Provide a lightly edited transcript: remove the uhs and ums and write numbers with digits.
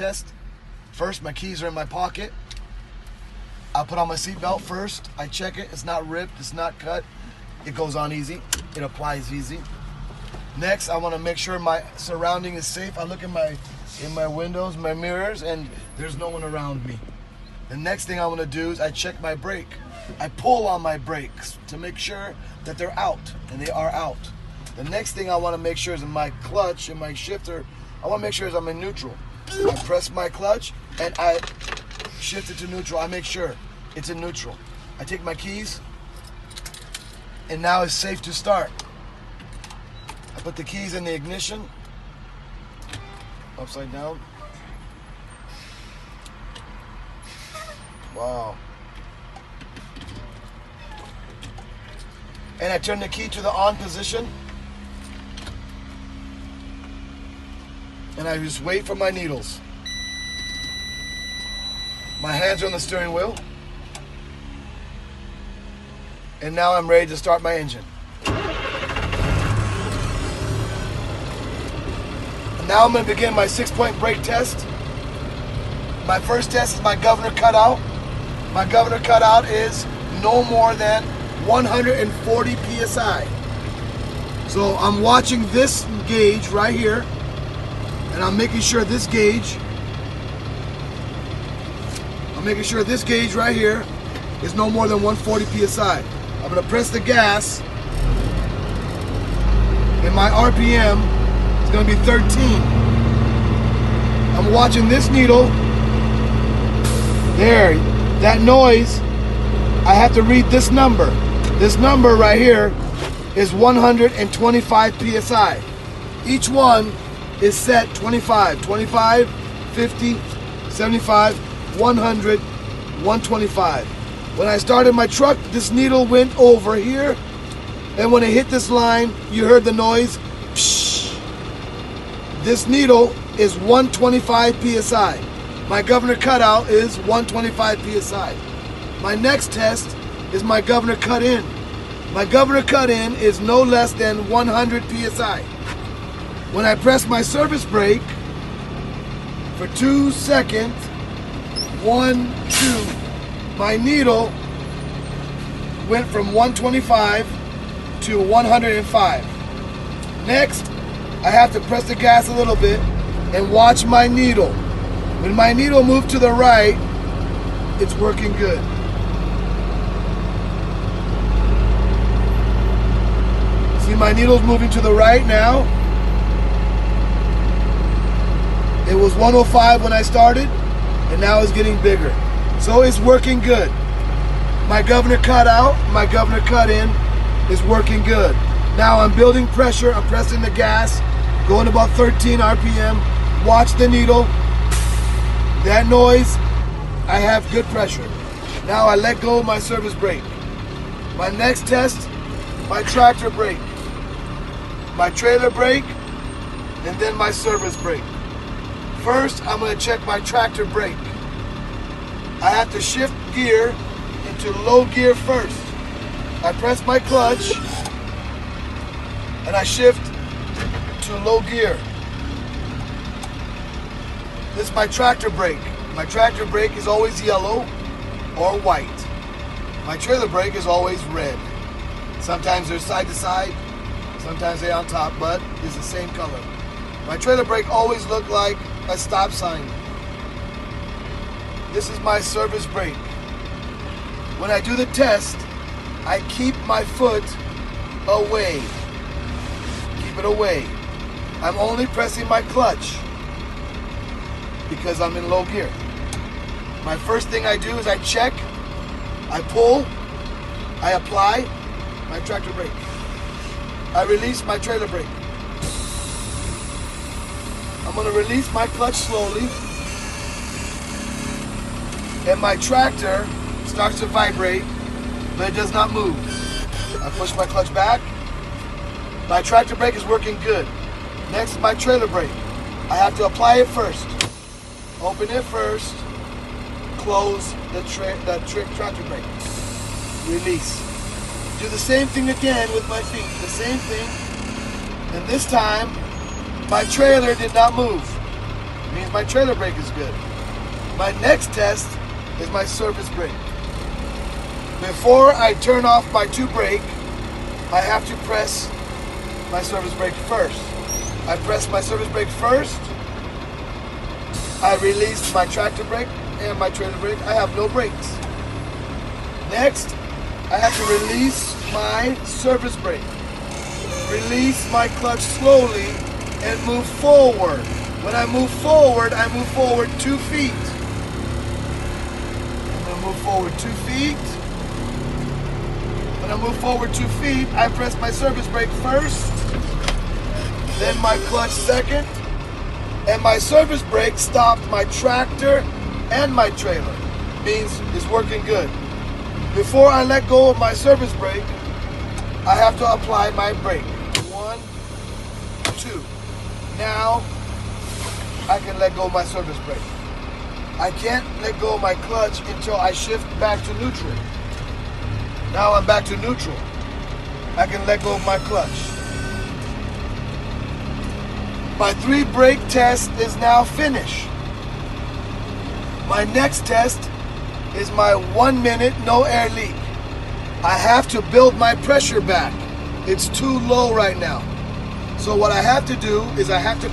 test. First, my keys are in my pocket. I put on my seatbelt first. I check it. It's not ripped. It's not cut. It goes on easy. It applies easy. Next, I want to make sure my surrounding is safe. I look in my windows, my mirrors, and there's no one around me. The next thing I want to do is I check my brake. I pull on my brakes to make sure that they're out, and they are out. The next thing I want to make sure is in my clutch and my shifter, I want to make sure is I'm in neutral. I press my clutch and I shift it to neutral. I make sure it's in neutral. I take my keys, and now it's safe to start. I put the keys in the ignition, upside down. Wow. And I turn the key to the on position. And I just wait for my needles. My hands are on the steering wheel. And now I'm ready to start my engine. And now I'm going to begin my 6-point brake test. My first test is my governor cutout. My governor cutout is no more than 140 psi. So I'm watching this gauge right here, and I'm making sure this gauge right here is no more than 140 psi. I'm going to press the gas, and my RPM is going to be 13. I'm watching this needle. There, that noise, I have to read this number. This number right here is 125 psi. Each one is set 25, 50, 75, 100, 125. When I started my truck, this needle went over here, and when it hit this line, you heard the noise. Psh. This needle is 125 psi. My governor cutout is 125 psi. My next test is my governor cut in. My governor cut in is no less than 100 psi. When I press my service brake for 2 seconds, 1, 2, my needle went from 125 to 105. Next, I have to press the gas a little bit and watch my needle. When my needle moved to the right, it's working good. See, my needle's moving to the right now. It was 105 when I started, and now it's getting bigger. So it's working good. My governor cut out, my governor cut in is working good. Now I'm building pressure, I'm pressing the gas, going about 13 RPM. Watch the needle. That noise, I have good pressure. Now I let go of my service brake. My next test, my tractor brake, my trailer brake, and then my service brake. First, I'm going to check my tractor brake. I have to shift gear into low gear first. I press my clutch and I shift to low gear. This is my tractor brake. My tractor brake is always yellow or white. My trailer brake is always red. Sometimes they're side to side, sometimes they're on top, but it's the same color. My trailer brake always look like a stop sign. This is my service brake. When I do the test, I keep my foot away. Keep it away. I'm only pressing my clutch because I'm in low gear. My first thing I do is I check, I pull, I apply my tractor brake. I release my trailer brake. I'm going to release my clutch slowly, and my tractor starts to vibrate, but it does not move. I push my clutch back. My tractor brake is working good. Next is my trailer brake. I have to apply it first. Open it first. Close the tractor brake. Release. Do the same thing again with my feet. The same thing. And this time, my trailer did not move. Means my trailer brake is good. My next test is my surface brake. Before I turn off my 2 brake, I have to press my surface brake first. I press my surface brake first. I release my tractor brake and my trailer brake. I have no brakes. Next, I have to release my surface brake. Release my clutch slowly and move forward. When I move forward 2 feet. I'm going to move forward 2 feet. When I move forward 2 feet, I press my surface brake first, then my clutch second, and my surface brake stopped my tractor and my trailer. Means it's working good. Before I let go of my surface brake, I have to apply my brake. 1, 2. Now, I can let go of my surface brake. I can't let go of my clutch until I shift back to neutral. Now I'm back to neutral. I can let go of my clutch. My 3 brake test is now finished. My next test is my 1 minute no air leak. I have to build my pressure back. It's too low right now. So what I have to do is I have to